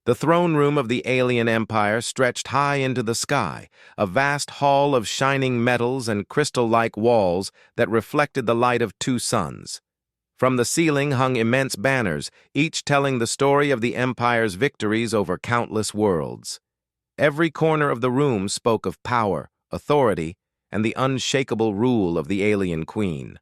The throne room of the alien empire stretched high into the sky, a vast hall of shining metals and crystal-like walls that reflected the light of two suns. From the ceiling hung immense banners, each telling the story of the empire's victories over countless worlds. Every corner of the room spoke of power, authority, and the unshakable rule of the alien queen.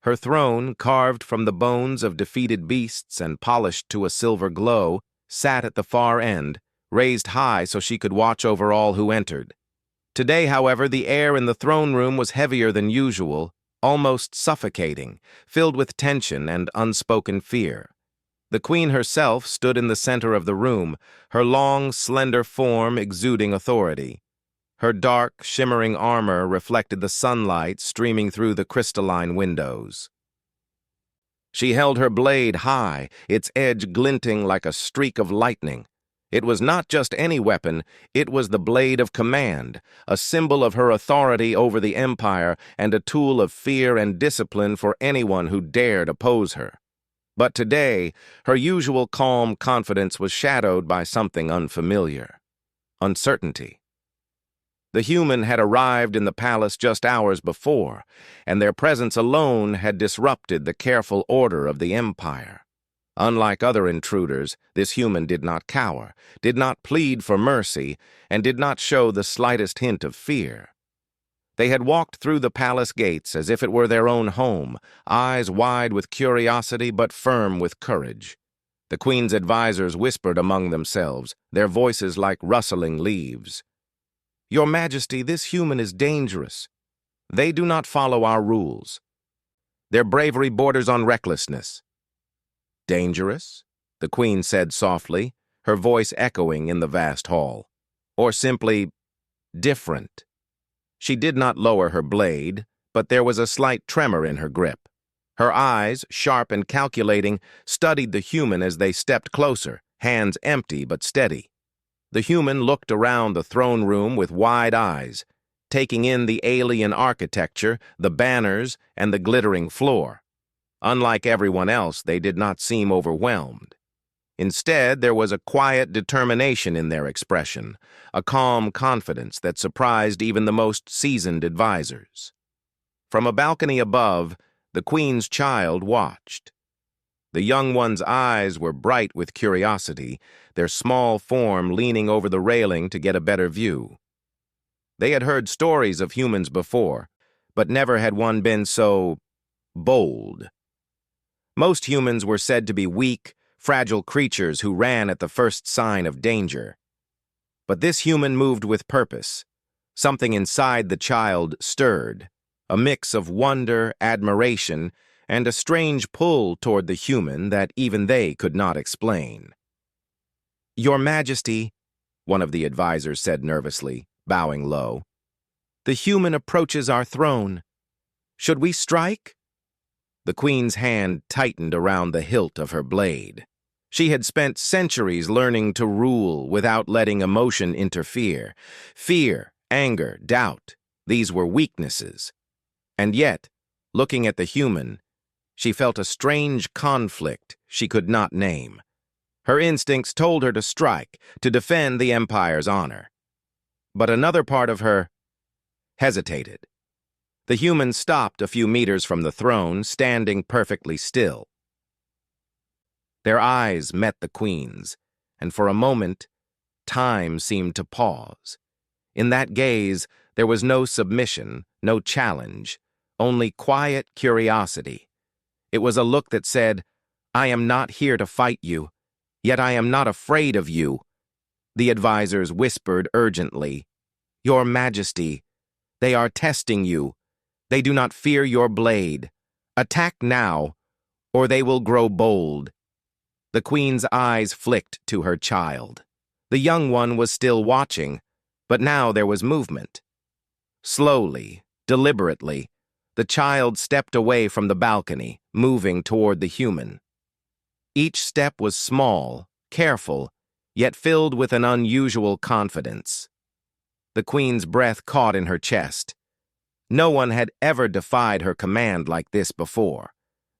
Her throne, carved from the bones of defeated beasts and polished to a silver glow, sat at the far end, raised high so she could watch over all who entered. Today, however, the air in the throne room was heavier than usual, almost suffocating, filled with tension and unspoken fear. The queen herself stood in the center of the room, her long, slender form exuding authority. Her dark, shimmering armor reflected the sunlight streaming through the crystalline windows. She held her blade high, its edge glinting like a streak of lightning. It was not just any weapon, it was the blade of command, a symbol of her authority over the empire and a tool of fear and discipline for anyone who dared oppose her. But today, her usual calm confidence was shadowed by something unfamiliar: uncertainty. The human had arrived in the palace just hours before, and their presence alone had disrupted the careful order of the empire. Unlike other intruders, this human did not cower, did not plead for mercy, and did not show the slightest hint of fear. They had walked through the palace gates as if it were their own home, eyes wide with curiosity but firm with courage. The queen's advisors whispered among themselves, their voices like rustling leaves. "Your Majesty, this human is dangerous. They do not follow our rules. Their bravery borders on recklessness." "Dangerous?" the queen said softly, her voice echoing in the vast hall. "Or simply different?" She did not lower her blade, but there was a slight tremor in her grip. Her eyes, sharp and calculating, studied the human as they stepped closer, hands empty but steady. The human looked around the throne room with wide eyes, taking in the alien architecture, the banners, and the glittering floor. Unlike everyone else, they did not seem overwhelmed. Instead, there was a quiet determination in their expression, a calm confidence that surprised even the most seasoned advisors. From a balcony above, the queen's child watched. The young one's eyes were bright with curiosity, their small form leaning over the railing to get a better view. They had heard stories of humans before, but never had one been so bold. Most humans were said to be weak, fragile creatures who ran at the first sign of danger. But this human moved with purpose. Something inside the child stirred, a mix of wonder, admiration, and a strange pull toward the human that even they could not explain. "Your Majesty," one of the advisors said nervously, bowing low, "the human approaches our throne. Should we strike?" The queen's hand tightened around the hilt of her blade. She had spent centuries learning to rule without letting emotion interfere. Fear, anger, doubt, these were weaknesses. And yet, looking at the human, she felt a strange conflict she could not name. Her instincts told her to strike, to defend the empire's honor. But another part of her hesitated. The human stopped a few meters from the throne, standing perfectly still. Their eyes met the queen's, and for a moment, time seemed to pause. In that gaze, there was no submission, no challenge, only quiet curiosity. It was a look that said, "I am not here to fight you, yet I am not afraid of you." The advisors whispered urgently, "Your Majesty, they are testing you. They do not fear your blade. Attack now, or they will grow bold." The queen's eyes flicked to her child. The young one was still watching, but now there was movement. Slowly, deliberately, the child stepped away from the balcony, moving toward the human. Each step was small, careful, yet filled with an unusual confidence. The queen's breath caught in her chest. No one had ever defied her command like this before.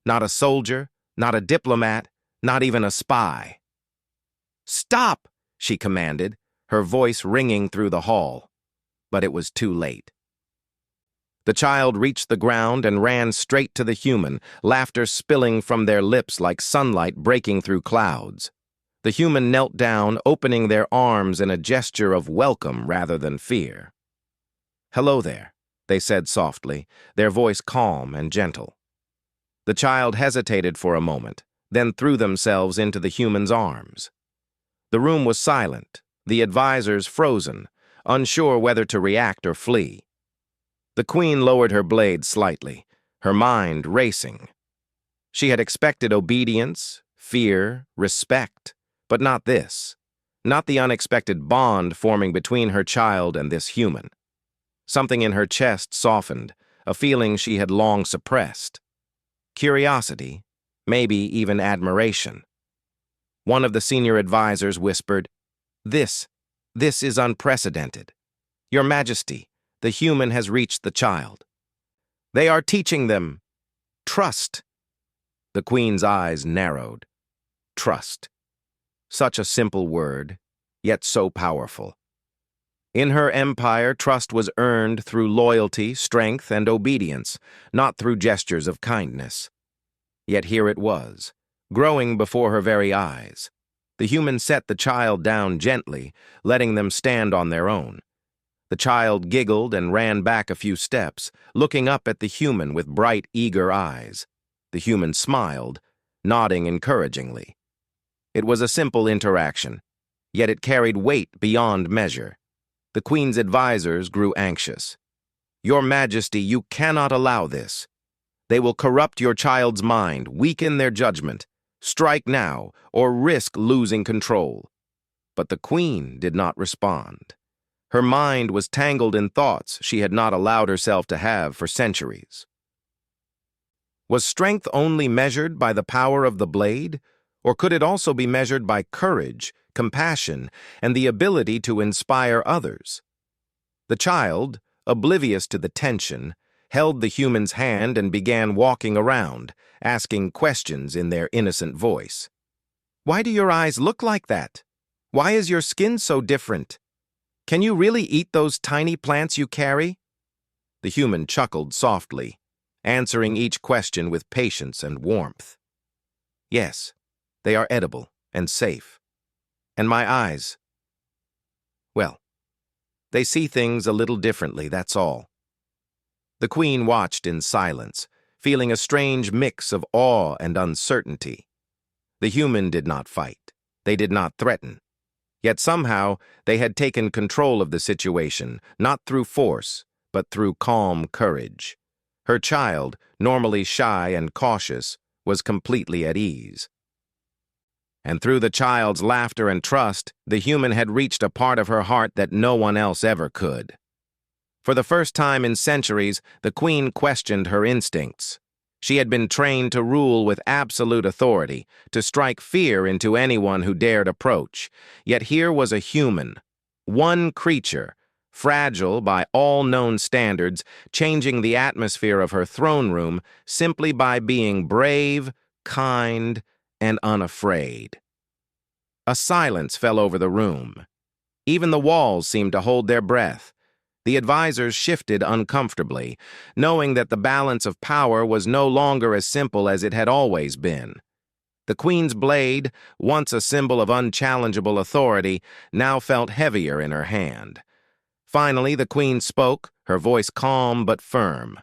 Not a soldier, not a diplomat, not even a spy. "Stop!" she commanded, her voice ringing through the hall. But it was too late. The child reached the ground and ran straight to the human, laughter spilling from their lips like sunlight breaking through clouds. The human knelt down, opening their arms in a gesture of welcome rather than fear. "Hello there," they said softly, their voice calm and gentle. The child hesitated for a moment, then threw themselves into the human's arms. The room was silent, the advisors frozen, unsure whether to react or flee. The queen lowered her blade slightly, her mind racing. She had expected obedience, fear, respect, but not this. Not the unexpected bond forming between her child and this human. Something in her chest softened, a feeling she had long suppressed. Curiosity, maybe even admiration. One of the senior advisors whispered, This is unprecedented. Your Majesty, the human has reached the child. They are teaching them trust." The queen's eyes narrowed. Trust. Such a simple word, yet so powerful. In her empire, trust was earned through loyalty, strength, and obedience, not through gestures of kindness. Yet here it was, growing before her very eyes. The human set the child down gently, letting them stand on their own. The child giggled and ran back a few steps, looking up at the human with bright, eager eyes. The human smiled, nodding encouragingly. It was a simple interaction, yet it carried weight beyond measure. The queen's advisors grew anxious. "Your Majesty, you cannot allow this. They will corrupt your child's mind, weaken their judgment. Strike now, or risk losing control." But the queen did not respond. Her mind was tangled in thoughts she had not allowed herself to have for centuries. Was strength only measured by the power of the blade, or could it also be measured by courage, compassion, and the ability to inspire others? The child, oblivious to the tension, held the human's hand and began walking around, asking questions in their innocent voice. "Why do your eyes look like that? Why is your skin so different? Can you really eat those tiny plants you carry?" The human chuckled softly, answering each question with patience and warmth. "Yes, they are edible and safe. And my eyes, well, they see things a little differently, that's all." The queen watched in silence, feeling a strange mix of awe and uncertainty. The human did not fight. They did not threaten. Yet somehow they had taken control of the situation, not through force, but through calm courage. Her child, normally shy and cautious, was completely at ease. And through the child's laughter and trust, the human had reached a part of her heart that no one else ever could. For the first time in centuries, the queen questioned her instincts. She had been trained to rule with absolute authority, to strike fear into anyone who dared approach. Yet here was a human, one creature, fragile by all known standards, changing the atmosphere of her throne room simply by being brave, kind, and unafraid. A silence fell over the room. Even the walls seemed to hold their breath. The advisors shifted uncomfortably, knowing that the balance of power was no longer as simple as it had always been. The queen's blade, once a symbol of unchallengeable authority, now felt heavier in her hand. Finally, the queen spoke, her voice calm but firm.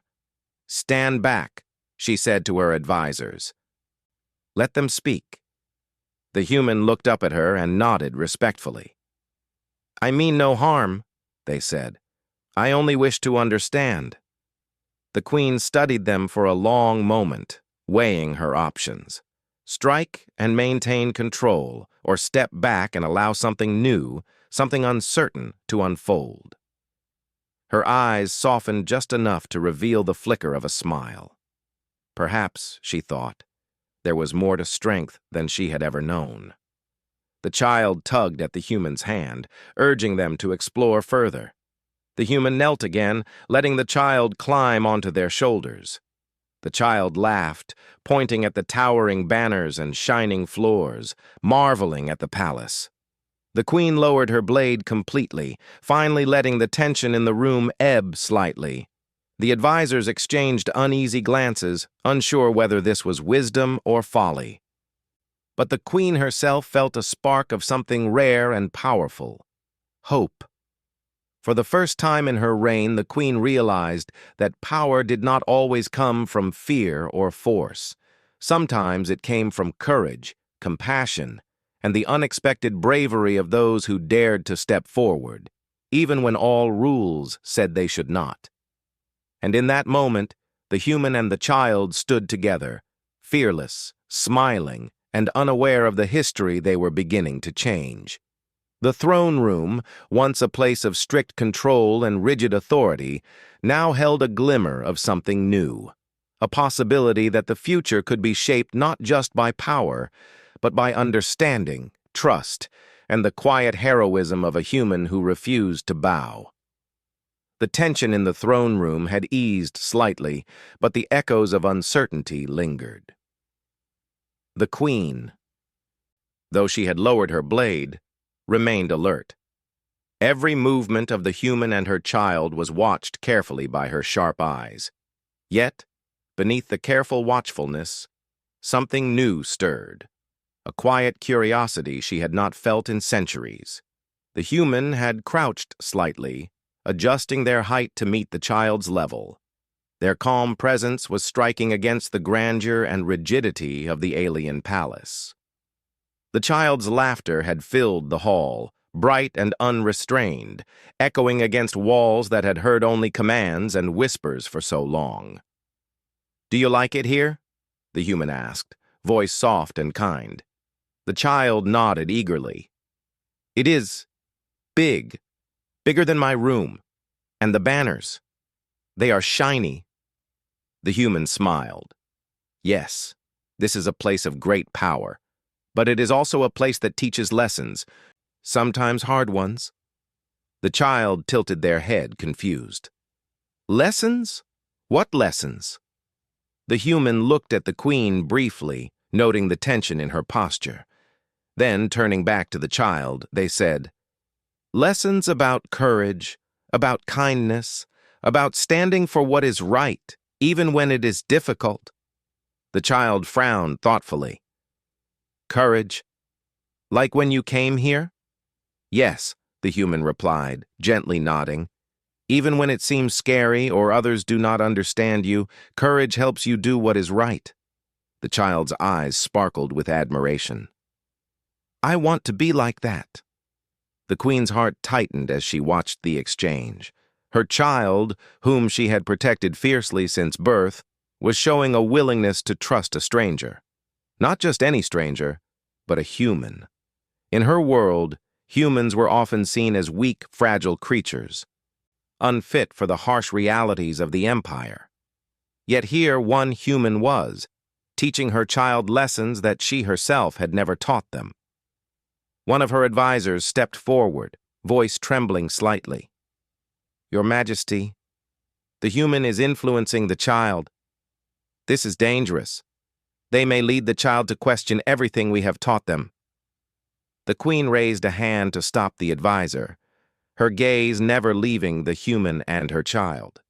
"Stand back," she said to her advisors. "Let them speak." The human looked up at her and nodded respectfully. "I mean no harm," they said. "I only wish to understand." The queen studied them for a long moment, weighing her options. Strike and maintain control, or step back and allow something new, something uncertain to unfold. Her eyes softened just enough to reveal the flicker of a smile. Perhaps, she thought, there was more to strength than she had ever known. The child tugged at the human's hand, urging them to explore further. The human knelt again, letting the child climb onto their shoulders. The child laughed, pointing at the towering banners and shining floors, marveling at the palace. The queen lowered her blade completely, finally letting the tension in the room ebb slightly. The advisors exchanged uneasy glances, unsure whether this was wisdom or folly. But the queen herself felt a spark of something rare and powerful: hope. For the first time in her reign, the queen realized that power did not always come from fear or force. Sometimes it came from courage, compassion, and the unexpected bravery of those who dared to step forward, even when all rules said they should not. And in that moment, the human and the child stood together, fearless, smiling, and unaware of the history they were beginning to change. The throne room, once a place of strict control and rigid authority, now held a glimmer of something new, a possibility that the future could be shaped not just by power, but by understanding, trust, and the quiet heroism of a human who refused to bow. The tension in the throne room had eased slightly, but the echoes of uncertainty lingered. The queen, though she had lowered her blade, remained alert. Every movement of the human and her child was watched carefully by her sharp eyes. Yet, beneath the careful watchfulness, something new stirred, a quiet curiosity she had not felt in centuries. The human had crouched slightly, adjusting their height to meet the child's level. Their calm presence was striking against the grandeur and rigidity of the alien palace. The child's laughter had filled the hall, bright and unrestrained, echoing against walls that had heard only commands and whispers for so long. "Do you like it here?" the human asked, voice soft and kind. The child nodded eagerly. "It is big, bigger than my room, and the banners, they are shiny." The human smiled. "Yes, this is a place of great power. But it is also a place that teaches lessons, sometimes hard ones." The child tilted their head, confused. "Lessons? What lessons?" The human looked at the queen briefly, noting the tension in her posture. Then, turning back to the child, they said, "Lessons about courage, about kindness, about standing for what is right, even when it is difficult." The child frowned thoughtfully. "Courage? Like when you came here?" "Yes," the human replied, gently nodding. "Even when it seems scary or others do not understand you, courage helps you do what is right." The child's eyes sparkled with admiration. "I want to be like that." The queen's heart tightened as she watched the exchange. Her child, whom she had protected fiercely since birth, was showing a willingness to trust a stranger. Not just any stranger, but a human. In her world, humans were often seen as weak, fragile creatures, unfit for the harsh realities of the empire. Yet here one human was, teaching her child lessons that she herself had never taught them. One of her advisors stepped forward, voice trembling slightly. "Your Majesty, the human is influencing the child. This is dangerous. They may lead the child to question everything we have taught them." The queen raised a hand to stop the advisor, her gaze never leaving the human and her child.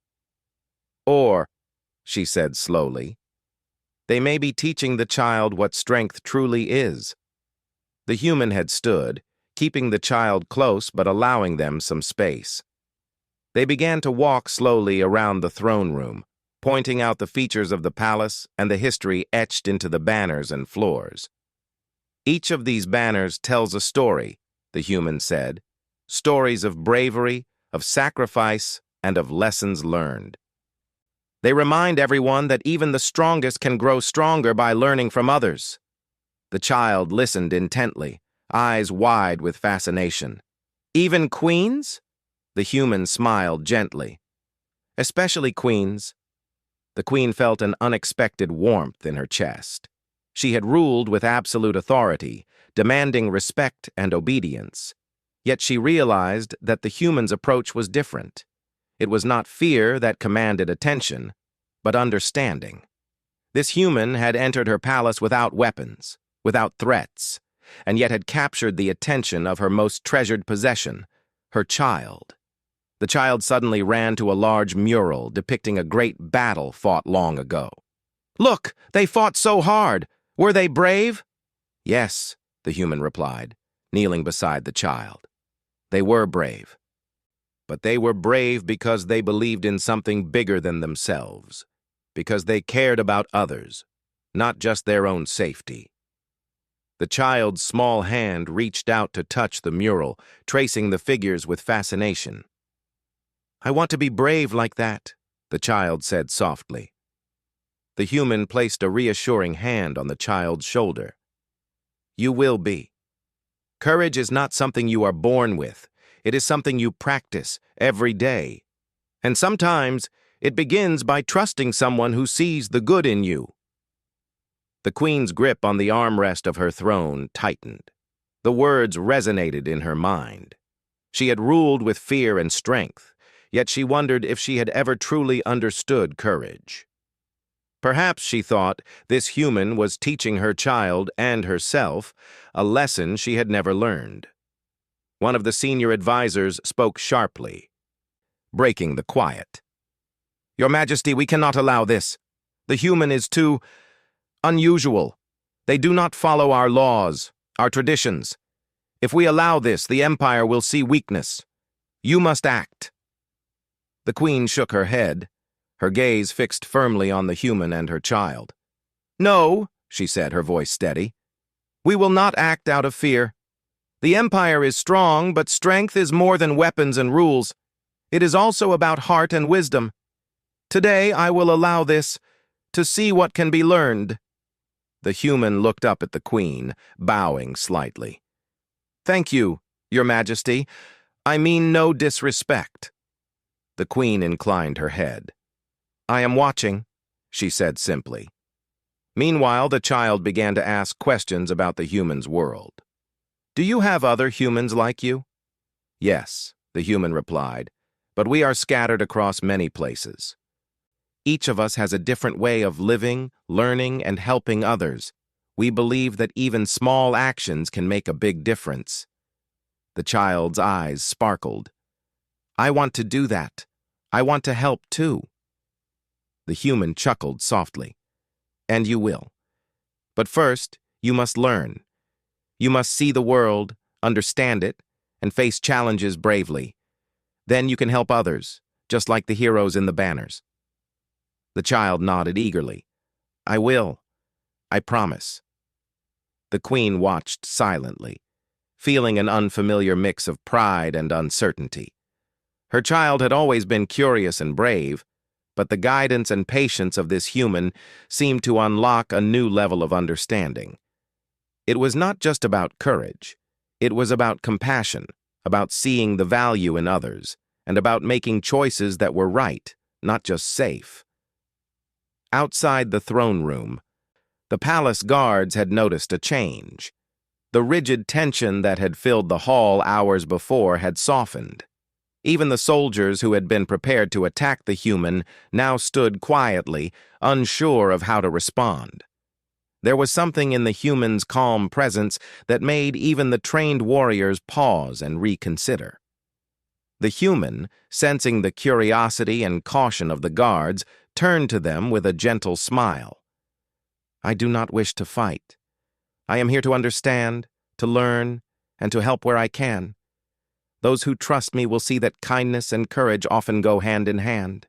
"Or," she said slowly, "they may be teaching the child what strength truly is." The human had stood, keeping the child close but allowing them some space. They began to walk slowly around the throne room, pointing out the features of the palace and the history etched into the banners and floors. "Each of these banners tells a story," the human said, "stories of bravery, of sacrifice, and of lessons learned. They remind everyone that even the strongest can grow stronger by learning from others." The child listened intently, eyes wide with fascination. "Even queens?" The human smiled gently. "Especially queens." The queen felt an unexpected warmth in her chest. She had ruled with absolute authority, demanding respect and obedience. Yet she realized that the human's approach was different. It was not fear that commanded attention, but understanding. This human had entered her palace without weapons, without threats, and yet had captured the attention of her most treasured possession, her child. The child suddenly ran to a large mural depicting a great battle fought long ago. "Look, they fought so hard. Were they brave?" "Yes," the human replied, kneeling beside the child. "They were brave. But they were brave because they believed in something bigger than themselves, because they cared about others, not just their own safety." The child's small hand reached out to touch the mural, tracing the figures with fascination. "I want to be brave like that," the child said softly. The human placed a reassuring hand on the child's shoulder. "You will be. Courage is not something you are born with. It is something you practice every day. And sometimes it begins by trusting someone who sees the good in you." The queen's grip on the armrest of her throne tightened. The words resonated in her mind. She had ruled with fear and strength, yet she wondered if she had ever truly understood courage. Perhaps, she thought, this human was teaching her child and herself a lesson she had never learned. One of the senior advisors spoke sharply, breaking the quiet. "Your Majesty, we cannot allow this. The human is too unusual. They do not follow our laws, our traditions. If we allow this, the Empire will see weakness. You must act." The queen shook her head, her gaze fixed firmly on the human and her child. "No," she said, her voice steady. "We will not act out of fear. The Empire is strong, but strength is more than weapons and rules. It is also about heart and wisdom. Today I will allow this, to see what can be learned." The human looked up at the queen, bowing slightly. "Thank you, Your Majesty. I mean no disrespect." The queen inclined her head. "I am watching," she said simply. Meanwhile, the child began to ask questions about the human's world. "Do you have other humans like you?" "Yes," the human replied, "but we are scattered across many places. Each of us has a different way of living, learning, and helping others. We believe that even small actions can make a big difference." The child's eyes sparkled. "I want to do that. I want to help too." The human chuckled softly. "And you will. But first, you must learn. You must see the world, understand it, and face challenges bravely. Then you can help others, just like the heroes in the banners." The child nodded eagerly. "I will. I promise." The queen watched silently, feeling an unfamiliar mix of pride and uncertainty. Her child had always been curious and brave, but the guidance and patience of this human seemed to unlock a new level of understanding. It was not just about courage. It was about compassion, about seeing the value in others, and about making choices that were right, not just safe. Outside the throne room, the palace guards had noticed a change. The rigid tension that had filled the hall hours before had softened. Even the soldiers who had been prepared to attack the human now stood quietly, unsure of how to respond. There was something in the human's calm presence that made even the trained warriors pause and reconsider. The human, sensing the curiosity and caution of the guards, turned to them with a gentle smile. "I do not wish to fight. I am here to understand, to learn, and to help where I can. Those who trust me will see that kindness and courage often go hand in hand."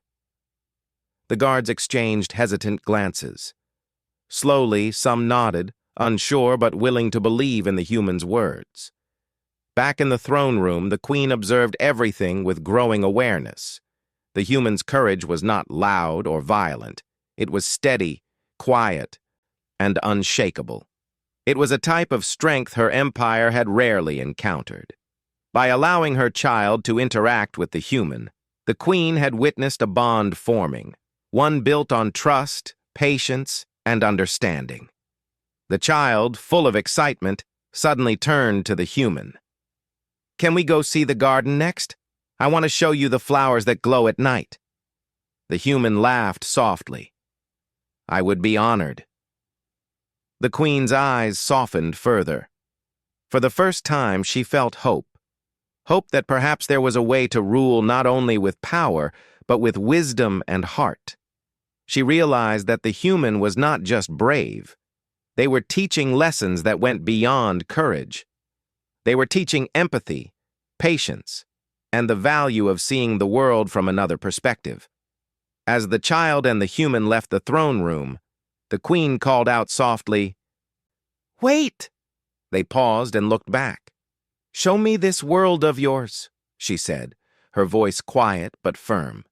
The guards exchanged hesitant glances. Slowly, some nodded, unsure but willing to believe in the human's words. Back in the throne room, the queen observed everything with growing awareness. The human's courage was not loud or violent. It was steady, quiet, and unshakable. It was a type of strength her empire had rarely encountered. By allowing her child to interact with the human, the queen had witnessed a bond forming, one built on trust, patience, and understanding. The child, full of excitement, suddenly turned to the human. "Can we go see the garden next? I want to show you the flowers that glow at night." The human laughed softly. I would be honored. The queen's eyes softened further. For the first time, she felt hope. Hope that perhaps there was a way to rule not only with power, but with wisdom and heart. She realized that the human was not just brave. They were teaching lessons that went beyond courage. They were teaching empathy, patience, and the value of seeing the world from another perspective. As the child and the human left the throne room, the queen called out softly, "Wait!" They paused and looked back. "Show me this world of yours," she said, her voice quiet but firm.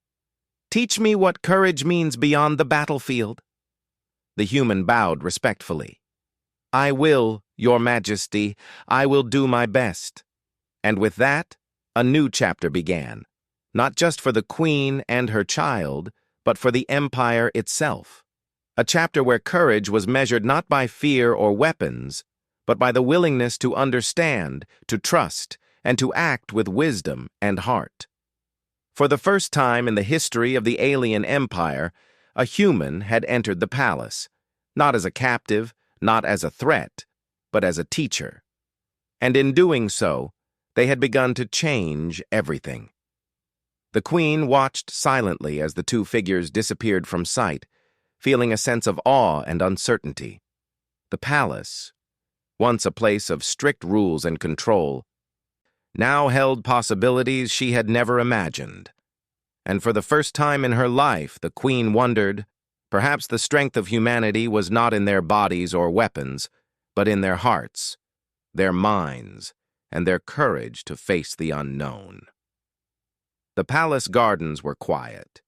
"Teach me what courage means beyond the battlefield." The human bowed respectfully. "I will, Your Majesty, I will do my best." And with that, a new chapter began, not just for the queen and her child, but for the empire itself. A chapter where courage was measured not by fear or weapons, but by the willingness to understand, to trust, and to act with wisdom and heart. For the first time in the history of the alien empire, a human had entered the palace, not as a captive, not as a threat, but as a teacher. And in doing so, they had begun to change everything. The queen watched silently as the two figures disappeared from sight, feeling a sense of awe and uncertainty. The palace, once a place of strict rules and control, now held possibilities she had never imagined. And for the first time in her life, the queen wondered, perhaps the strength of humanity was not in their bodies or weapons, but in their hearts, their minds, and their courage to face the unknown. The palace gardens were quiet,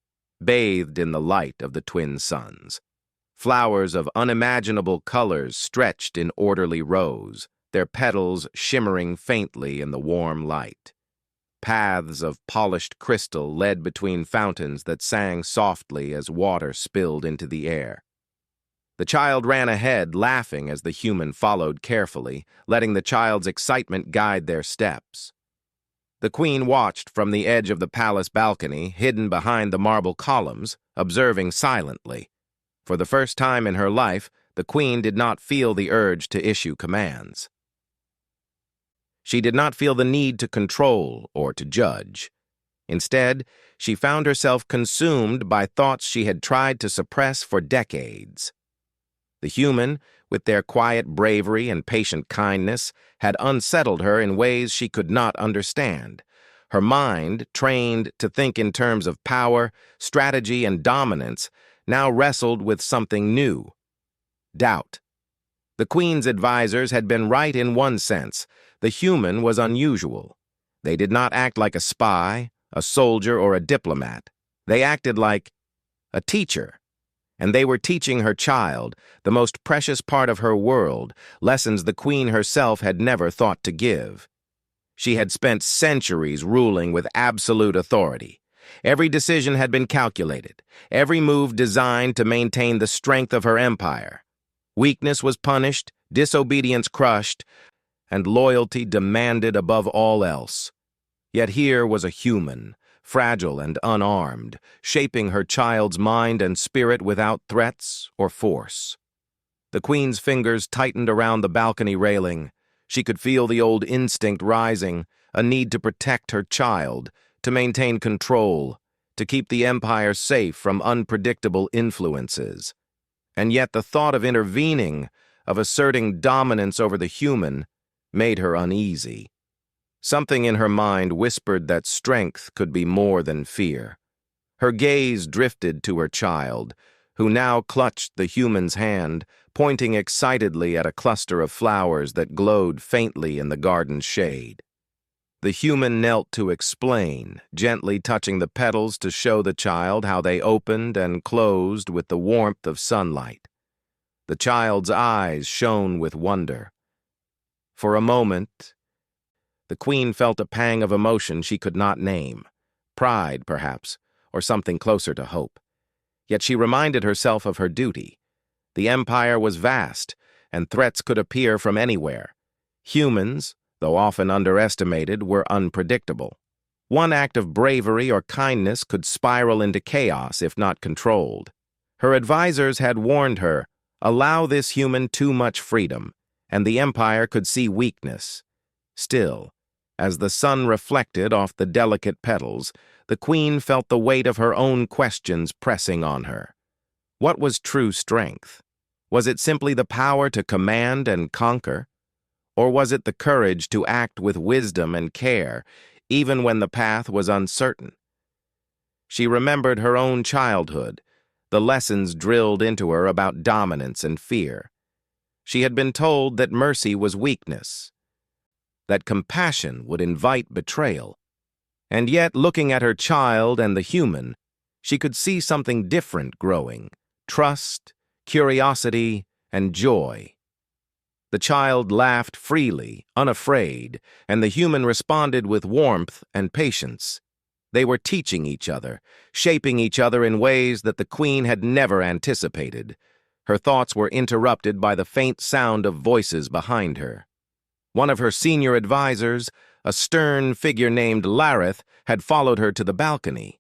bathed in the light of the twin suns. Flowers of unimaginable colors stretched in orderly rows, their petals shimmering faintly in the warm light. Paths of polished crystal led between fountains that sang softly as water spilled into the air. The child ran ahead, laughing as the human followed carefully, letting the child's excitement guide their steps. The queen watched from the edge of the palace balcony, hidden behind the marble columns, observing silently. For the first time in her life, the queen did not feel the urge to issue commands. She did not feel the need to control or to judge. Instead, she found herself consumed by thoughts she had tried to suppress for decades. The human, with their quiet bravery and patient kindness, had unsettled her in ways she could not understand. Her mind, trained to think in terms of power, strategy, and dominance, now wrestled with something new: doubt. The queen's advisors had been right in one sense. The human was unusual. They did not act like a spy, a soldier, or a diplomat. They acted like a teacher. And they were teaching her child, the most precious part of her world, lessons the queen herself had never thought to give. She had spent centuries ruling with absolute authority. Every decision had been calculated, every move designed to maintain the strength of her empire. Weakness was punished, disobedience crushed, and loyalty demanded above all else. Yet here was a human, fragile and unarmed, shaping her child's mind and spirit without threats or force. The queen's fingers tightened around the balcony railing. She could feel the old instinct rising, a need to protect her child, to maintain control, to keep the empire safe from unpredictable influences. And yet the thought of intervening, of asserting dominance over the human, made her uneasy. Something in her mind whispered that strength could be more than fear. Her gaze drifted to her child, who now clutched the human's hand, pointing excitedly at a cluster of flowers that glowed faintly in the garden's shade. The human knelt to explain, gently touching the petals to show the child how they opened and closed with the warmth of sunlight. The child's eyes shone with wonder. For a moment, the queen felt a pang of emotion she could not name. Pride, perhaps, or something closer to hope. Yet she reminded herself of her duty. The empire was vast, and threats could appear from anywhere. Humans, though often underestimated, were unpredictable. One act of bravery or kindness could spiral into chaos if not controlled. Her advisors had warned her, allow this human too much freedom, and the Empire could see weakness. Still, as the sun reflected off the delicate petals, the Queen felt the weight of her own questions pressing on her. What was true strength? Was it simply the power to command and conquer? Or was it the courage to act with wisdom and care, even when the path was uncertain? She remembered her own childhood, the lessons drilled into her about dominance and fear. She had been told that mercy was weakness, that compassion would invite betrayal. And yet, looking at her child and the human, she could see something different growing: trust, curiosity, and joy. The child laughed freely, unafraid, and the human responded with warmth and patience. They were teaching each other, shaping each other in ways that the Queen had never anticipated. Her thoughts were interrupted by the faint sound of voices behind her. One of her senior advisors, a stern figure named Lareth, had followed her to the balcony.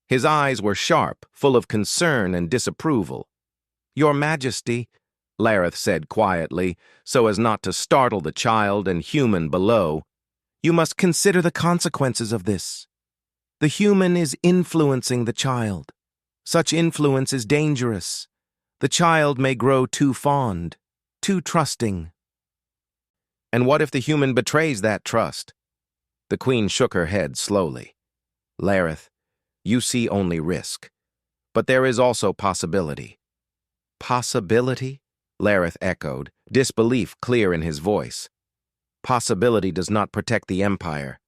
His eyes were sharp, full of concern and disapproval. "Your Majesty," Lareth said quietly, so as not to startle the child and human below, "you must consider the consequences of this. The human is influencing the child. Such influence is dangerous. The child may grow too fond, too trusting." "And what if the human betrays that trust?" The Queen shook her head slowly. "Lareth, you see only risk. But there is also possibility." "Possibility?" Lareth echoed, disbelief clear in his voice. "Possibility does not protect the Empire.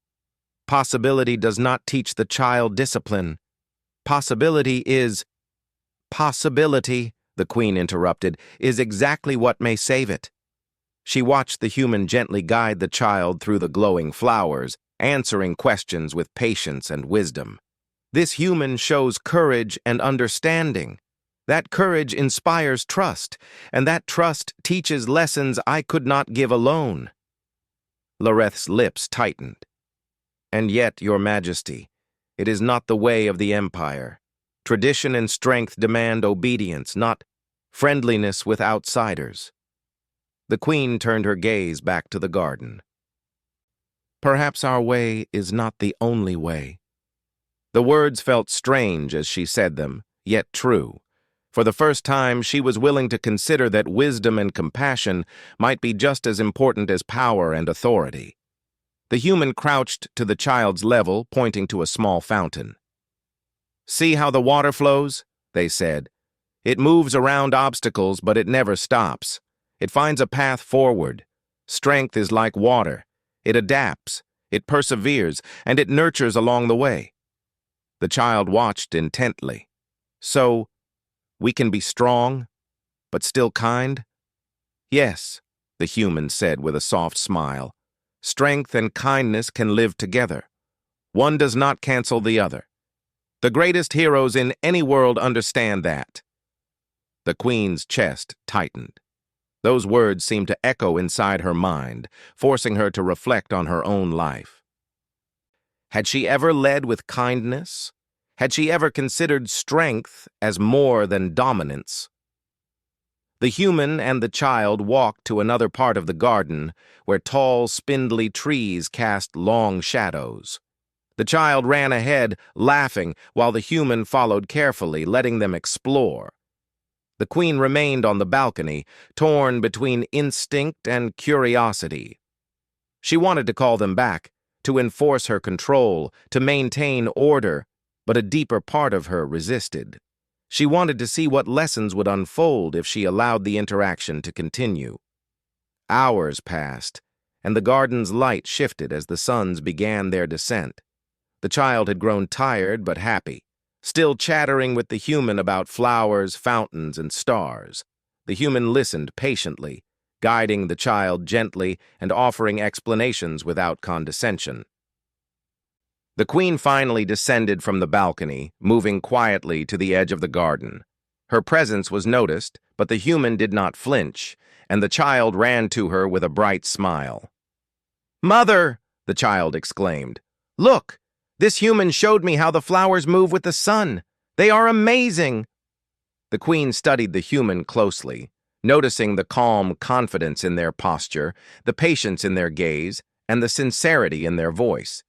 Possibility does not teach the child discipline. Possibility, the Queen interrupted, is exactly what may save it." She watched the human gently guide the child through the glowing flowers, answering questions with patience and wisdom. This human shows courage and understanding. That courage inspires trust, and that trust teaches lessons I could not give alone. Lareth's lips tightened. "And yet, Your Majesty, it is not the way of the Empire. Tradition and strength demand obedience, not friendliness with outsiders." The Queen turned her gaze back to the garden. "Perhaps our way is not the only way." The words felt strange as she said them, yet true. For the first time, she was willing to consider that wisdom and compassion might be just as important as power and authority. The human crouched to the child's level, pointing to a small fountain. "See how the water flows?" they said. "It moves around obstacles, but it never stops. It finds a path forward. Strength is like water. It adapts, it perseveres, and it nurtures along the way." The child watched intently. "So, we can be strong, but still kind?" "Yes," the human said with a soft smile. "Strength and kindness can live together. One does not cancel the other. The greatest heroes in any world understand that." The Queen's chest tightened. Those words seemed to echo inside her mind, forcing her to reflect on her own life. Had she ever led with kindness? Had she ever considered strength as more than dominance? The human and the child walked to another part of the garden, where tall, spindly trees cast long shadows. The child ran ahead, laughing, while the human followed carefully, letting them explore. The Queen remained on the balcony, torn between instinct and curiosity. She wanted to call them back, to enforce her control, to maintain order, but a deeper part of her resisted. She wanted to see what lessons would unfold if she allowed the interaction to continue. Hours passed, and the garden's light shifted as the suns began their descent. The child had grown tired but happy, still chattering with the human about flowers, fountains, and stars. The human listened patiently, guiding the child gently and offering explanations without condescension. The Queen finally descended from the balcony, moving quietly to the edge of the garden. Her presence was noticed, but the human did not flinch, and the child ran to her with a bright smile. "Mother!" the child exclaimed. "Look! This human showed me how the flowers move with the sun. They are amazing!" The queen studied the human closely, noticing the calm confidence in their posture, the patience in their gaze, and the sincerity in their voice.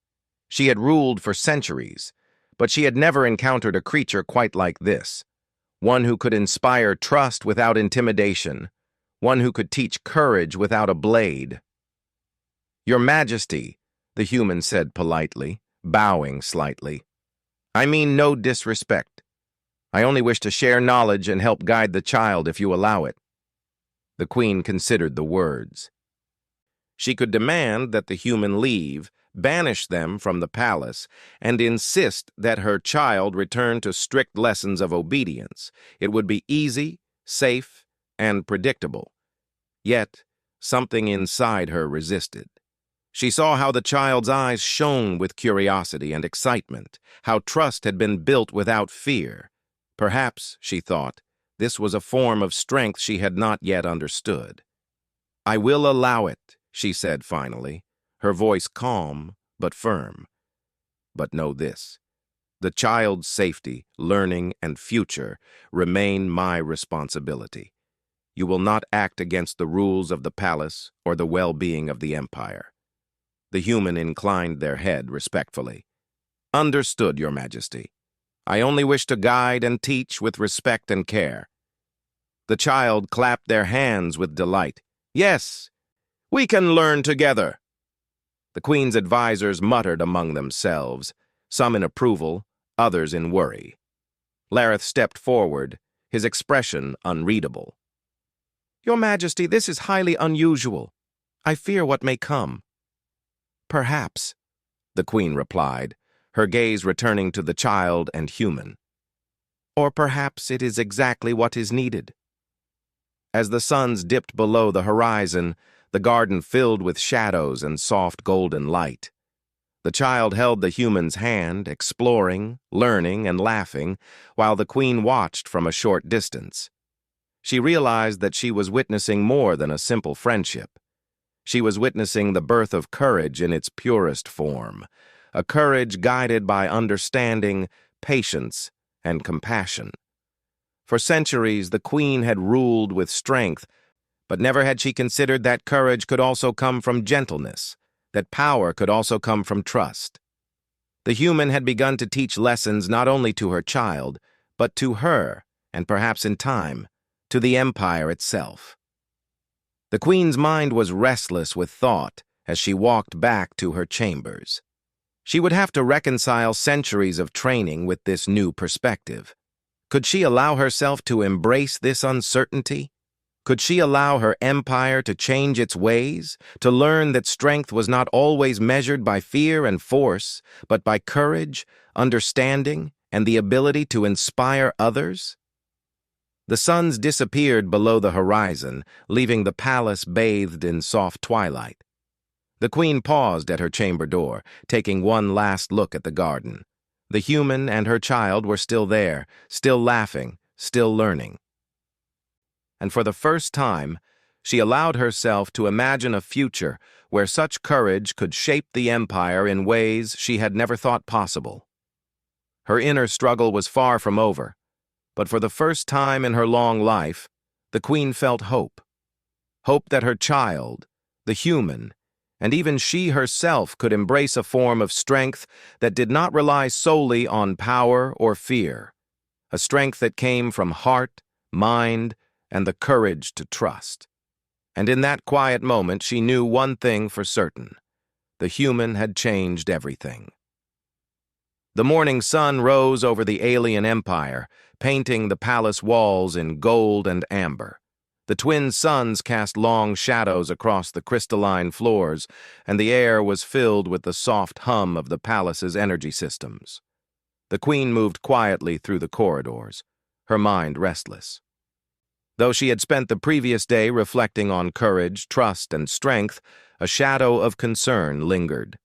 She had ruled for centuries, but she had never encountered a creature quite like this, one who could inspire trust without intimidation, one who could teach courage without a blade. "Your Majesty," the human said politely, bowing slightly. "I mean no disrespect. I only wish to share knowledge and help guide the child if you allow it." The queen considered the words. She could demand that the human leave, banish them from the palace, and insist that her child return to strict lessons of obedience. It would be easy, safe, and predictable. Yet, something inside her resisted. She saw how the child's eyes shone with curiosity and excitement, how trust had been built without fear. Perhaps, she thought, this was a form of strength she had not yet understood. "I will allow it," she said finally, her voice calm but firm. "But know this, the child's safety, learning, and future remain my responsibility. You will not act against the rules of the palace or the well-being of the empire." The human inclined their head respectfully. "Understood, Your Majesty. I only wish to guide and teach with respect and care." The child clapped their hands with delight. "Yes, we can learn together." The queen's advisors muttered among themselves, some in approval, others in worry. Lareth stepped forward, his expression unreadable. "Your Majesty, this is highly unusual. I fear what may come." "Perhaps," the queen replied, her gaze returning to the child and human. "Or perhaps it is exactly what is needed." As the suns dipped below the horizon, the garden filled with shadows and soft golden light. The child held the human's hand, exploring, learning, and laughing, while the queen watched from a short distance. She realized that she was witnessing more than a simple friendship. She was witnessing the birth of courage in its purest form, a courage guided by understanding, patience, and compassion. For centuries, the queen had ruled with strength, but never had she considered that courage could also come from gentleness, that power could also come from trust. The human had begun to teach lessons not only to her child, but to her, and perhaps in time, to the empire itself. The queen's mind was restless with thought as she walked back to her chambers. She would have to reconcile centuries of training with this new perspective. Could she allow herself to embrace this uncertainty? Could she allow her empire to change its ways, to learn that strength was not always measured by fear and force, but by courage, understanding, and the ability to inspire others? The suns disappeared below the horizon, leaving the palace bathed in soft twilight. The queen paused at her chamber door, taking one last look at the garden. The human and her child were still there, still laughing, still learning. And for the first time, she allowed herself to imagine a future where such courage could shape the empire in ways she had never thought possible. Her inner struggle was far from over, but for the first time in her long life, the queen felt hope. Hope that her child, the human, and even she herself could embrace a form of strength that did not rely solely on power or fear, a strength that came from heart, mind, and the courage to trust. And in that quiet moment, she knew one thing for certain: the human had changed everything. The morning sun rose over the alien empire, painting the palace walls in gold and amber. The twin suns cast long shadows across the crystalline floors, and the air was filled with the soft hum of the palace's energy systems. The queen moved quietly through the corridors, her mind restless. Though she had spent the previous day reflecting on courage, trust, and strength, a shadow of concern lingered.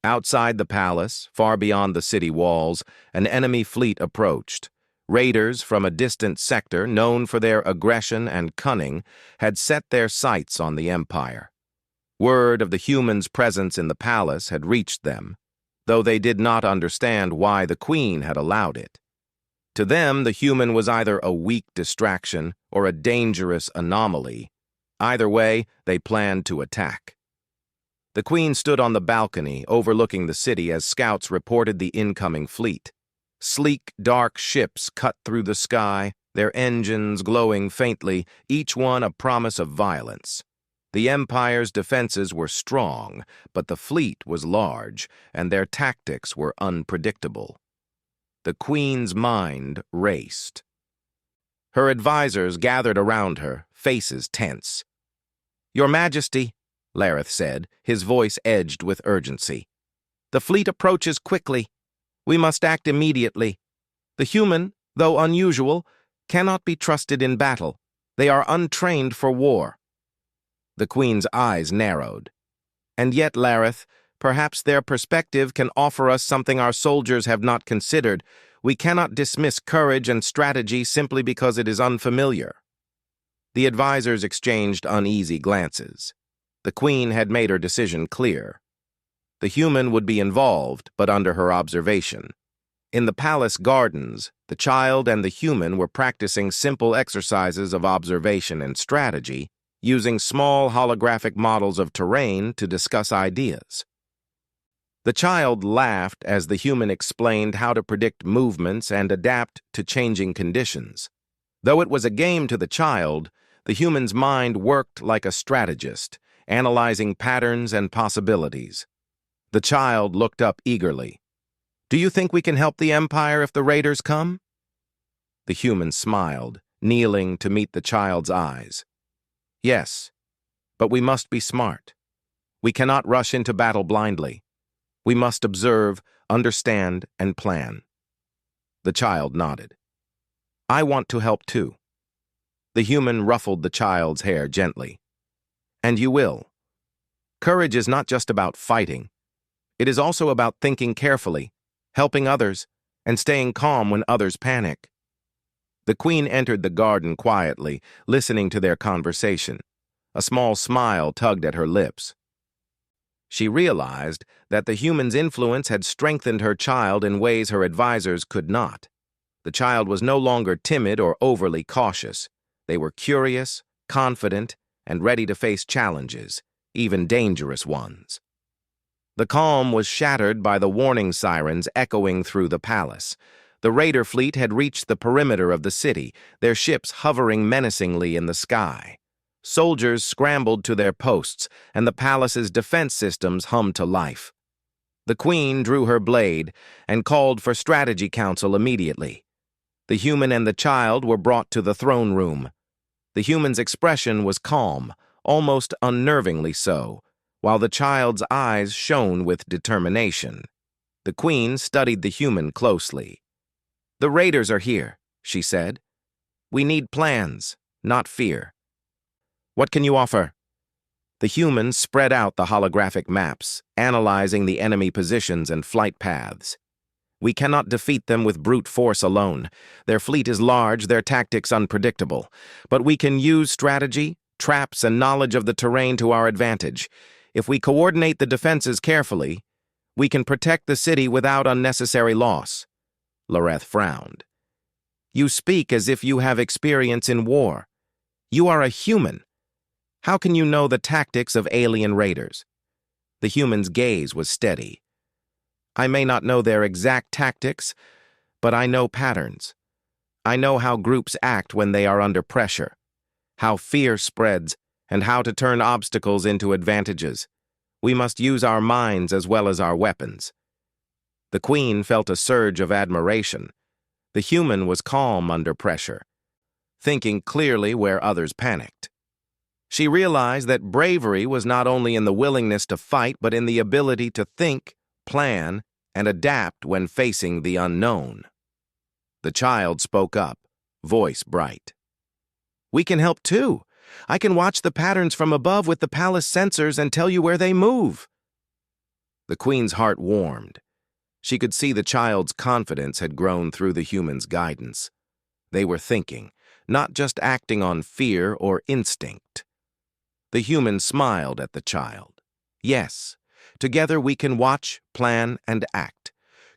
Outside the palace, far beyond the city walls, an enemy fleet approached. Raiders from a distant sector, known for their aggression and cunning, had set their sights on the empire. Word of the humans' presence in the palace had reached them, though they did not understand why the queen had allowed it. To them, the human was either a weak distraction or a dangerous anomaly. Either way, they planned to attack. The Queen stood on the balcony overlooking the city as scouts reported the incoming fleet. Sleek, dark ships cut through the sky, their engines glowing faintly, each one a promise of violence. The Empire's defenses were strong, but the fleet was large, and their tactics were unpredictable. The Queen's mind raced. Her advisors gathered around her, faces tense. "Your Majesty," Lareth said, his voice edged with urgency. "The fleet approaches quickly. We must act immediately. The human, though unusual, cannot be trusted in battle. They are untrained for war." The Queen's eyes narrowed. "And yet, Lareth, perhaps their perspective can offer us something our soldiers have not considered. We cannot dismiss courage and strategy simply because it is unfamiliar." The advisors exchanged uneasy glances. The Queen had made her decision clear. The human would be involved, but under her observation. In the palace gardens, the child and the human were practicing simple exercises of observation and strategy, using small holographic models of terrain to discuss ideas. The child laughed as the human explained how to predict movements and adapt to changing conditions. Though it was a game to the child, the human's mind worked like a strategist, analyzing patterns and possibilities. The child looked up eagerly. "Do you think we can help the Empire if the raiders come?" The human smiled, kneeling to meet the child's eyes. "Yes, but we must be smart. We cannot rush into battle blindly. We must observe, understand, and plan." The child nodded. "I want to help too." The human ruffled the child's hair gently. "And you will. Courage is not just about fighting. It is also about thinking carefully, helping others, and staying calm when others panic." The Queen entered the garden quietly, listening to their conversation. A small smile tugged at her lips. She realized that the human's influence had strengthened her child in ways her advisors could not. The child was no longer timid or overly cautious. They were curious, confident, and ready to face challenges, even dangerous ones. The calm was shattered by the warning sirens echoing through the palace. The raider fleet had reached the perimeter of the city, their ships hovering menacingly in the sky. Soldiers scrambled to their posts, and the palace's defense systems hummed to life. The Queen drew her blade and called for strategy council immediately. The human and the child were brought to the throne room. The human's expression was calm, almost unnervingly so, while the child's eyes shone with determination. The Queen studied the human closely. "The raiders are here," she said. "We need plans, not fear." "What can you offer?" The human spread out the holographic maps, analyzing the enemy positions and flight paths. "We cannot defeat them with brute force alone. Their fleet is large, their tactics unpredictable. But we can use strategy, traps, and knowledge of the terrain to our advantage. If we coordinate the defenses carefully, we can protect the city without unnecessary loss." Lareth frowned. "You speak as if you have experience in war. You are a human. How can you know the tactics of alien raiders?" The human's gaze was steady. "I may not know their exact tactics, but I know patterns. I know how groups act when they are under pressure, how fear spreads, and how to turn obstacles into advantages. We must use our minds as well as our weapons." The Queen felt a surge of admiration. The human was calm under pressure, thinking clearly where others panicked. She realized that bravery was not only in the willingness to fight, but in the ability to think, plan, and adapt when facing the unknown. The child spoke up, voice bright. "We can help too. I can watch the patterns from above with the palace sensors and tell you where they move." The Queen's heart warmed. She could see the child's confidence had grown through the human's guidance. They were thinking, not just acting on fear or instinct. The human smiled at the child. "Yes, together we can watch, plan, and act.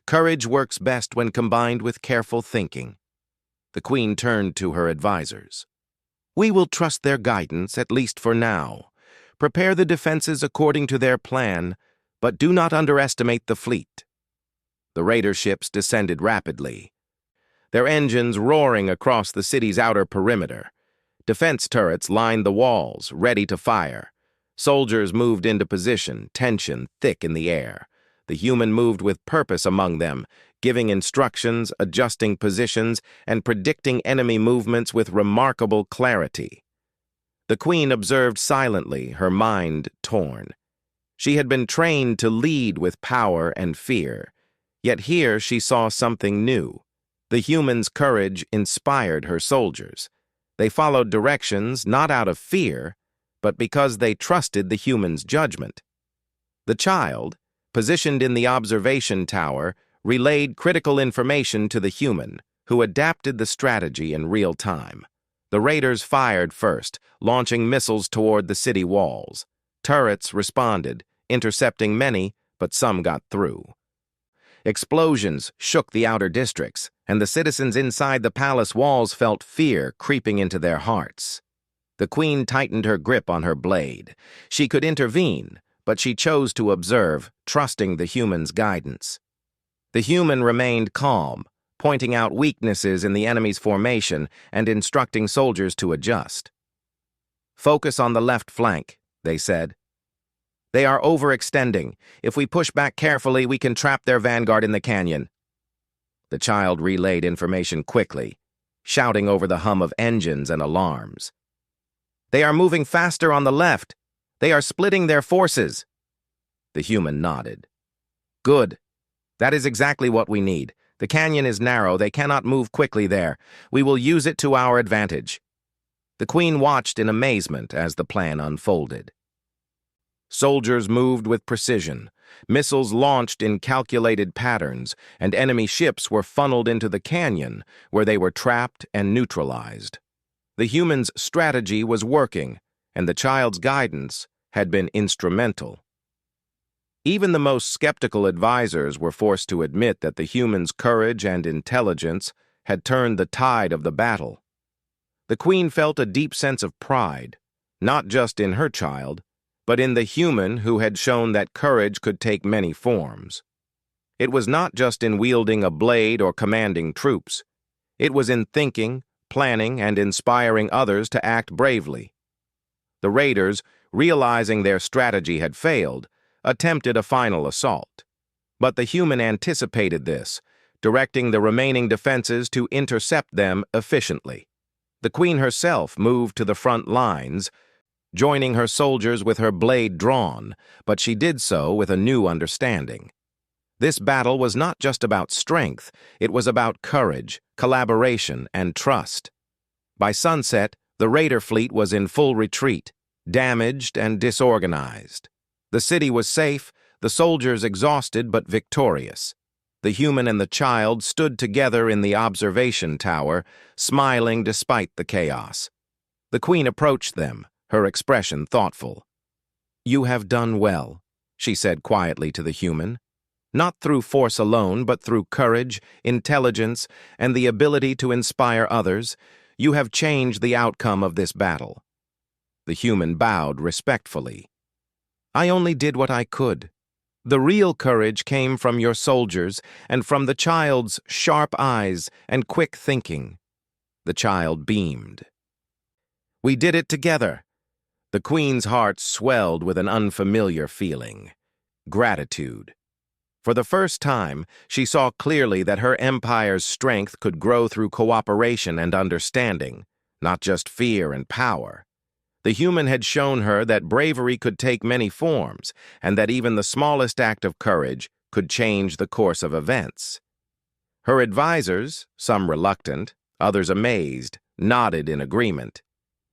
Courage works best when combined with careful thinking." The queen turned to her advisors. We will trust their guidance, at least for now. Prepare the defenses according to their plan, but do not underestimate the fleet. The raider ships descended rapidly, their engines roaring across the city's outer perimeter. Defense turrets lined the walls, ready to fire. Soldiers moved into position, tension thick in the air. The human moved with purpose among them, giving instructions, adjusting positions, and predicting enemy movements with remarkable clarity. The queen observed silently, her mind torn. She had been trained to lead with power and fear, yet here she saw something new. The human's courage inspired her soldiers. They followed directions not out of fear, but because they trusted the human's judgment. The child, positioned in the observation tower, relayed critical information to the human, who adapted the strategy in real time. The raiders fired first, launching missiles toward the city walls. Turrets responded, intercepting many, but some got through. Explosions shook the outer districts, and the citizens inside the palace walls felt fear creeping into their hearts. The queen tightened her grip on her blade. She could intervene, but she chose to observe, trusting the human's guidance. The human remained calm, pointing out weaknesses in the enemy's formation and instructing soldiers to adjust. Focus on the left flank, they said. They are overextending. If we push back carefully, we can trap their vanguard in the canyon. The child relayed information quickly, shouting over the hum of engines and alarms. They are moving faster on the left. They are splitting their forces. The human nodded. Good. That is exactly what we need. The canyon is narrow. They cannot move quickly there. We will use it to our advantage. The queen watched in amazement as the plan unfolded. Soldiers moved with precision. Missiles launched in calculated patterns, and enemy ships were funneled into the canyon, where they were trapped and neutralized. The human's strategy was working, and the child's guidance had been instrumental. Even the most skeptical advisors were forced to admit that the human's courage and intelligence had turned the tide of the battle. The queen felt a deep sense of pride, not just in her child, but in the human who had shown that courage could take many forms. It was not just in wielding a blade or commanding troops. It was in thinking, planning, and inspiring others to act bravely. The raiders, realizing their strategy had failed, attempted a final assault. But the human anticipated this, directing the remaining defenses to intercept them efficiently. The queen herself moved to the front lines, joining her soldiers with her blade drawn, but she did so with a new understanding. This battle was not just about strength, it was about courage, collaboration, and trust. By sunset, the raider fleet was in full retreat, damaged and disorganized. The city was safe, the soldiers exhausted but victorious. The human and the child stood together in the observation tower, smiling despite the chaos. The queen approached them, her expression thoughtful. You have done well, she said quietly to the human. Not through force alone, but through courage, intelligence, and the ability to inspire others, you have changed the outcome of this battle. The human bowed respectfully. I only did what I could. The real courage came from your soldiers and from the child's sharp eyes and quick thinking. The child beamed. We did it together. The queen's heart swelled with an unfamiliar feeling, gratitude. For the first time, she saw clearly that her empire's strength could grow through cooperation and understanding, not just fear and power. The human had shown her that bravery could take many forms, and that even the smallest act of courage could change the course of events. Her advisors, some reluctant, others amazed, nodded in agreement.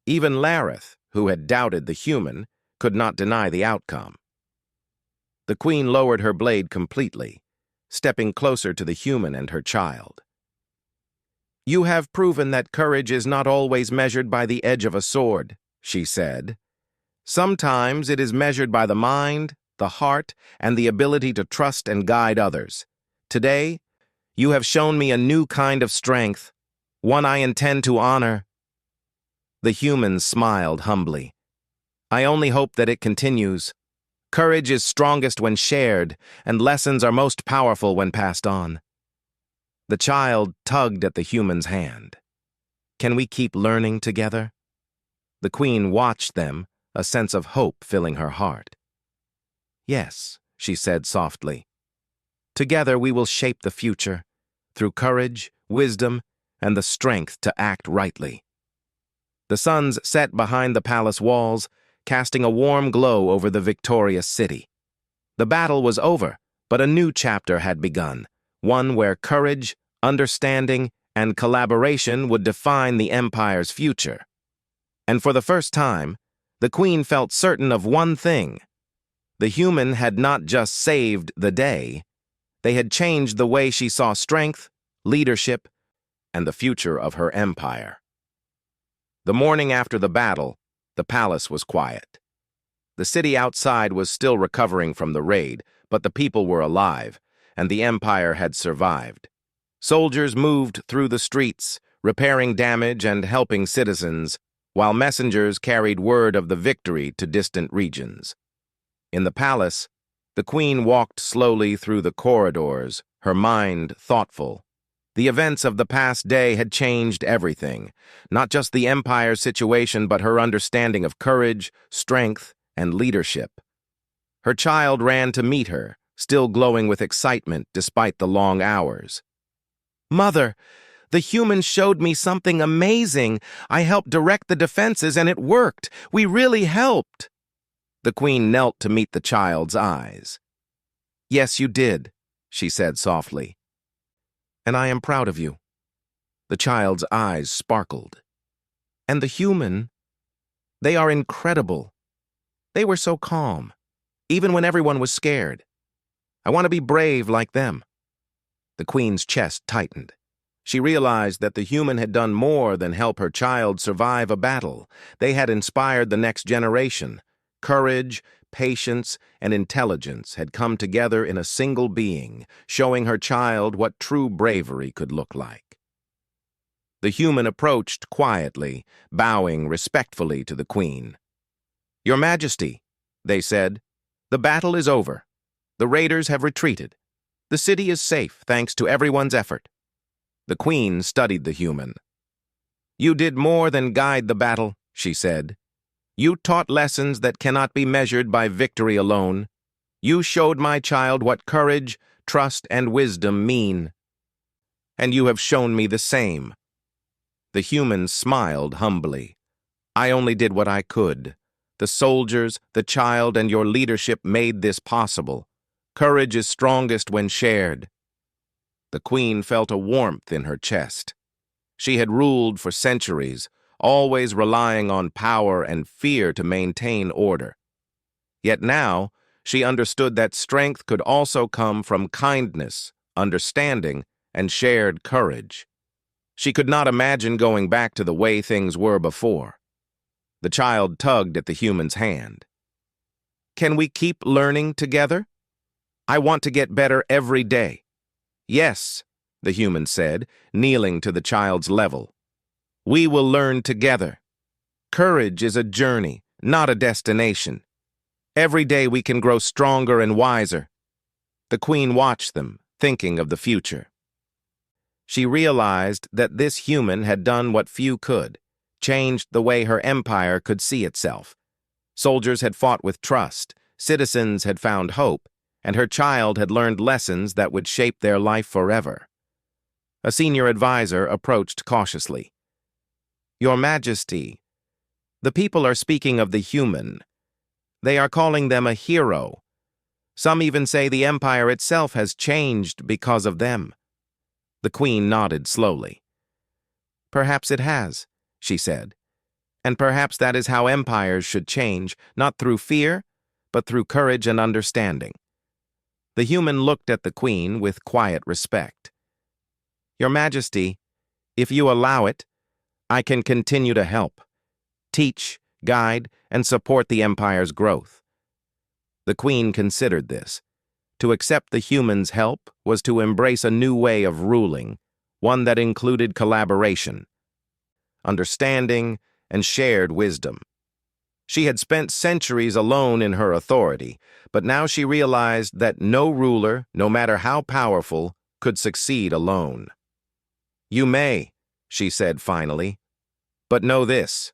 Even Lareth, who had doubted the human, could not deny the outcome. The queen lowered her blade completely, stepping closer to the human and her child. You have proven that courage is not always measured by the edge of a sword, she said. Sometimes it is measured by the mind, the heart, and the ability to trust and guide others. Today, you have shown me a new kind of strength. one I intend to honor." The human smiled humbly. "I only hope that it continues. Courage is strongest when shared, and lessons are most powerful when passed on." The child tugged at the human's hand. "Can we keep learning together?" The queen watched them, a sense of hope filling her heart. "Yes," she said softly. "Together we will shape the future, through courage, wisdom, and the strength to act rightly." The suns set behind the palace walls, casting a warm glow over the victorious city. The battle was over, but a new chapter had begun, one where courage, understanding, and collaboration would define the empire's future. And for the first time, the queen felt certain of one thing. The human had not just saved the day, they had changed the way she saw strength, leadership, and the future of her empire. The morning after the battle, the palace was quiet. The city outside was still recovering from the raid, but the people were alive, and the empire had survived. Soldiers moved through the streets, repairing damage and helping citizens, while messengers carried word of the victory to distant regions. In the palace, the queen walked slowly through the corridors, her mind thoughtful. The events of the past day had changed everything, not just the empire's situation, but her understanding of courage, strength, and leadership. Her child ran to meet her, still glowing with excitement despite the long hours. "Mother, the humans showed me something amazing. I helped direct the defenses and it worked. We really helped." The queen knelt to meet the child's eyes. "Yes, you did," she said softly. "And I am proud of you." The child's eyes sparkled. "And the human, they are incredible. They were so calm, even when everyone was scared. I want to be brave like them." The queen's chest tightened. She realized that the human had done more than help her child survive a battle. They had inspired the next generation. Courage, patience, and intelligence had come together in a single being, showing her child what true bravery could look like. The human approached quietly, bowing respectfully to the queen. "Your Majesty," they said, "the battle is over. The raiders have retreated. The city is safe thanks to everyone's effort." The queen studied the human. "You did more than guide the battle," she said. "You taught lessons that cannot be measured by victory alone. You showed my child what courage, trust, and wisdom mean. And you have shown me the same." The human smiled humbly. "I only did what I could. The soldiers, the child, and your leadership made this possible. Courage is strongest when shared." The queen felt a warmth in her chest. She had ruled for centuries, always relying on power and fear to maintain order. Yet now, she understood that strength could also come from kindness, understanding, and shared courage. She could not imagine going back to the way things were before. The child tugged at the human's hand. "Can we keep learning together? I want to get better every day." "Yes," the human said, kneeling to the child's level. "We will learn together. Courage is a journey, not a destination. Every day we can grow stronger and wiser." The queen watched them, thinking of the future. She realized that this human had done what few could, changed the way her empire could see itself. Soldiers had fought with trust, citizens had found hope, and her child had learned lessons that would shape their life forever. A senior advisor approached cautiously. "Your Majesty, the people are speaking of the human. They are calling them a hero. Some even say the empire itself has changed because of them." The queen nodded slowly. "Perhaps it has," she said. "And perhaps that is how empires should change, not through fear, but through courage and understanding." The human looked at the queen with quiet respect. "Your Majesty, if you allow it, I can continue to help, teach, guide, and support the empire's growth." The queen considered this. To accept the human's help was to embrace a new way of ruling, one that included collaboration, understanding, and shared wisdom. She had spent centuries alone in her authority, but now she realized that no ruler, no matter how powerful, could succeed alone. "You may," she said finally, "but know this: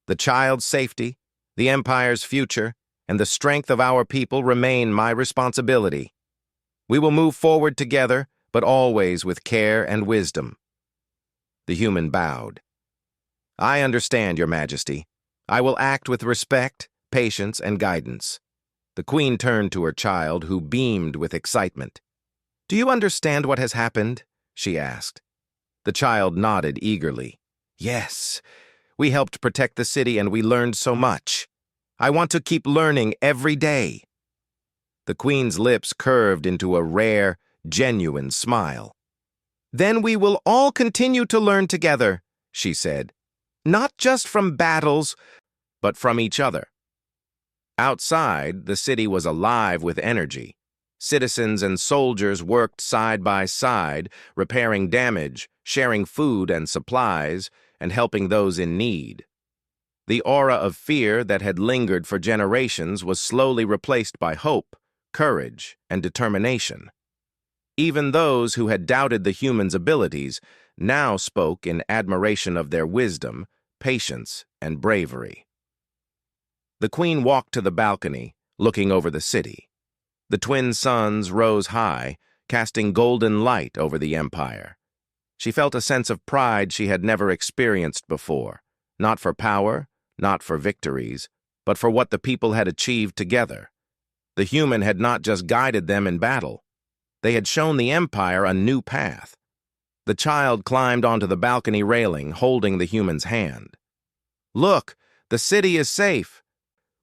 the child's safety, the Empire's future, and the strength of our people remain my responsibility. We will move forward together, but always with care and wisdom." The human bowed. "I understand, Your Majesty. I will act with respect, patience, and guidance." The Queen turned to her child, who beamed with excitement. "Do you understand what has happened?" she asked. The child nodded eagerly. "Yes, we helped protect the city and we learned so much. I want to keep learning every day." The Queen's lips curved into a rare, genuine smile. "Then we will all continue to learn together," she said. "Not just from battles, but from each other." Outside, the city was alive with energy. Citizens and soldiers worked side by side, repairing damage, sharing food and supplies, and helping those in need. The aura of fear that had lingered for generations was slowly replaced by hope, courage, and determination. Even those who had doubted the humans' abilities now spoke in admiration of their wisdom, patience, and bravery. The Queen walked to the balcony, looking over the city. The twin suns rose high, casting golden light over the Empire. She felt a sense of pride she had never experienced before, not for power, not for victories, but for what the people had achieved together. The human had not just guided them in battle. They had shown the Empire a new path. The child climbed onto the balcony railing, holding the human's hand. "Look, the city is safe.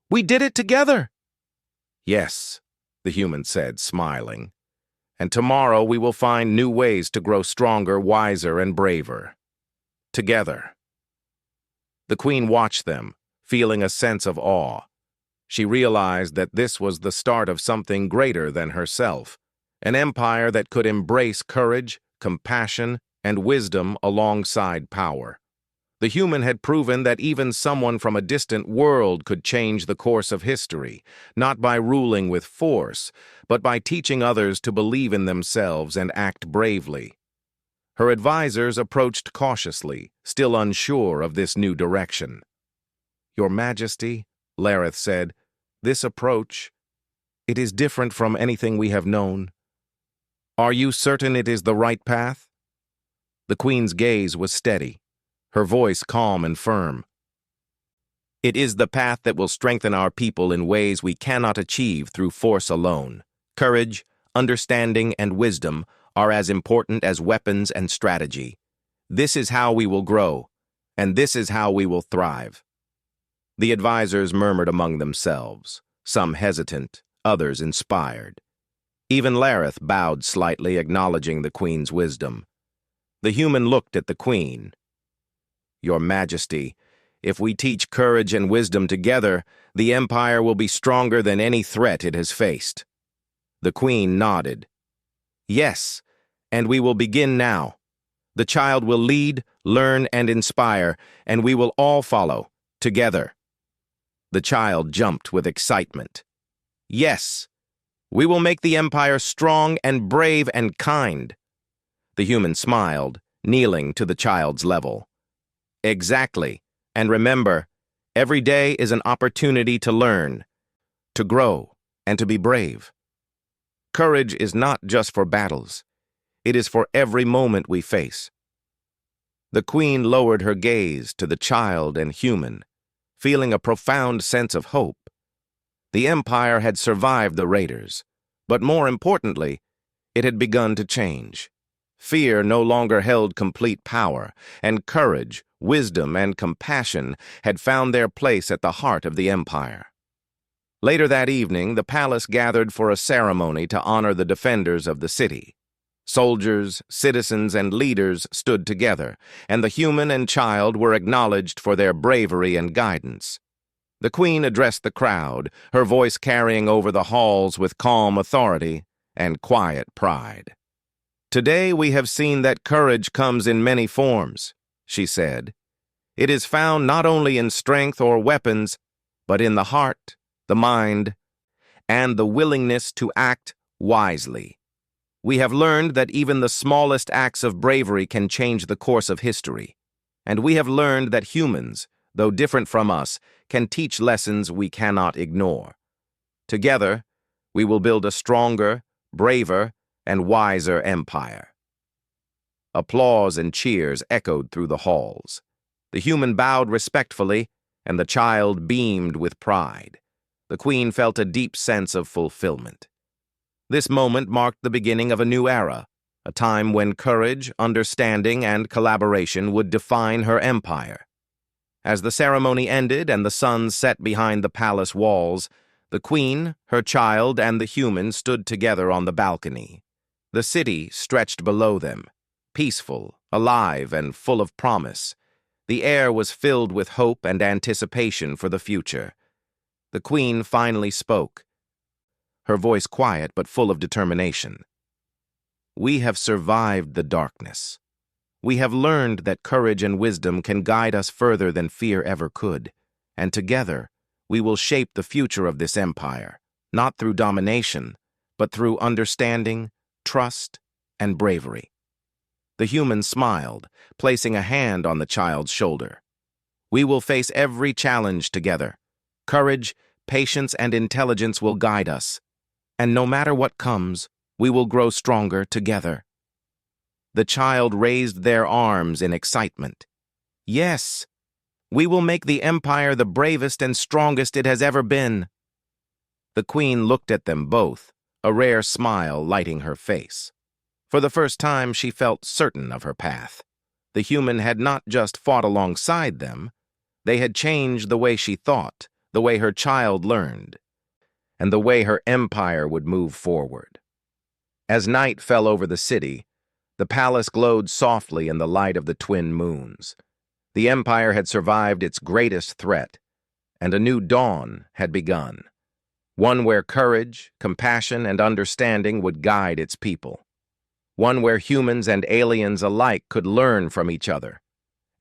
We did it together." "Yes," the human said, smiling. "And tomorrow we will find new ways to grow stronger, wiser, and braver. Together." The Queen watched them, feeling a sense of awe. She realized that this was the start of something greater than herself, an empire that could embrace courage, compassion, and wisdom alongside power. The human had proven that even someone from a distant world could change the course of history, not by ruling with force, but by teaching others to believe in themselves and act bravely. Her advisors approached cautiously, still unsure of this new direction. "Your Majesty," Lareth said, "this approach, it is different from anything we have known. Are you certain it is the right path?" The Queen's gaze was steady, her voice calm and firm. "It is the path that will strengthen our people in ways we cannot achieve through force alone. Courage, understanding, and wisdom are as important as weapons and strategy. This is how we will grow, and this is how we will thrive." The advisors murmured among themselves, some hesitant, others inspired. Even Lareth bowed slightly, acknowledging the Queen's wisdom. The human looked at the Queen. "Your Majesty, if we teach courage and wisdom together, the Empire will be stronger than any threat it has faced." The Queen nodded. "Yes, and we will begin now. The child will lead, learn, and inspire, and we will all follow, together." The child jumped with excitement. "Yes, we will make the Empire strong and brave and kind." The human smiled, kneeling to the child's level. "Exactly, and remember, every day is an opportunity to learn, to grow, and to be brave. Courage is not just for battles. It is for every moment we face." The Queen lowered her gaze to the child and human, feeling a profound sense of hope. The Empire had survived the raiders, but more importantly, it had begun to change. Fear no longer held complete power, and courage, wisdom, and compassion had found their place at the heart of the Empire. Later that evening, the palace gathered for a ceremony to honor the defenders of the city. Soldiers, citizens, and leaders stood together, and the human and child were acknowledged for their bravery and guidance. The Queen addressed the crowd, her voice carrying over the halls with calm authority and quiet pride. Today we have seen that courage comes in many forms, she said. It is found not only in strength or weapons, but in the heart, the mind, and the willingness to act wisely. We have learned that even the smallest acts of bravery can change the course of history. And we have learned that humans, though different from us, can teach lessons we cannot ignore. Together, we will build a stronger, braver, and wiser empire. Applause and cheers echoed through the halls. The human bowed respectfully, and the child beamed with pride. The queen felt a deep sense of fulfillment. This moment marked the beginning of a new era, a time when courage, understanding, and collaboration would define her empire. As the ceremony ended and the sun set behind the palace walls, the queen, her child, and the human stood together on the balcony. The city stretched below them, peaceful, alive, and full of promise. The air was filled with hope and anticipation for the future. The queen finally spoke, her voice quiet but full of determination. We have survived the darkness. We have learned that courage and wisdom can guide us further than fear ever could, and together we will shape the future of this empire, not through domination, but through understanding, trust, and bravery. The human smiled, placing a hand on the child's shoulder. We will face every challenge together. Courage, patience, and intelligence will guide us, and no matter what comes, we will grow stronger together. The child raised their arms in excitement. Yes, we will make the empire the bravest and strongest it has ever been. The queen looked at them both, a rare smile lighting her face. For the first time, she felt certain of her path. The human had not just fought alongside them, they had changed the way she thought, the way her child learned, and the way her empire would move forward. As night fell over the city, the palace glowed softly in the light of the twin moons. The empire had survived its greatest threat, and a new dawn had begun, one where courage, compassion, and understanding would guide its people, one where humans and aliens alike could learn from each other.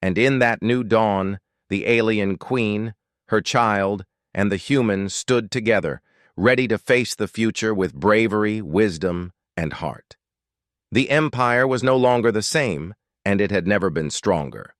And in that new dawn, the alien queen, her child, and the human stood together, ready to face the future with bravery, wisdom, and heart. The empire was no longer the same, and it had never been stronger.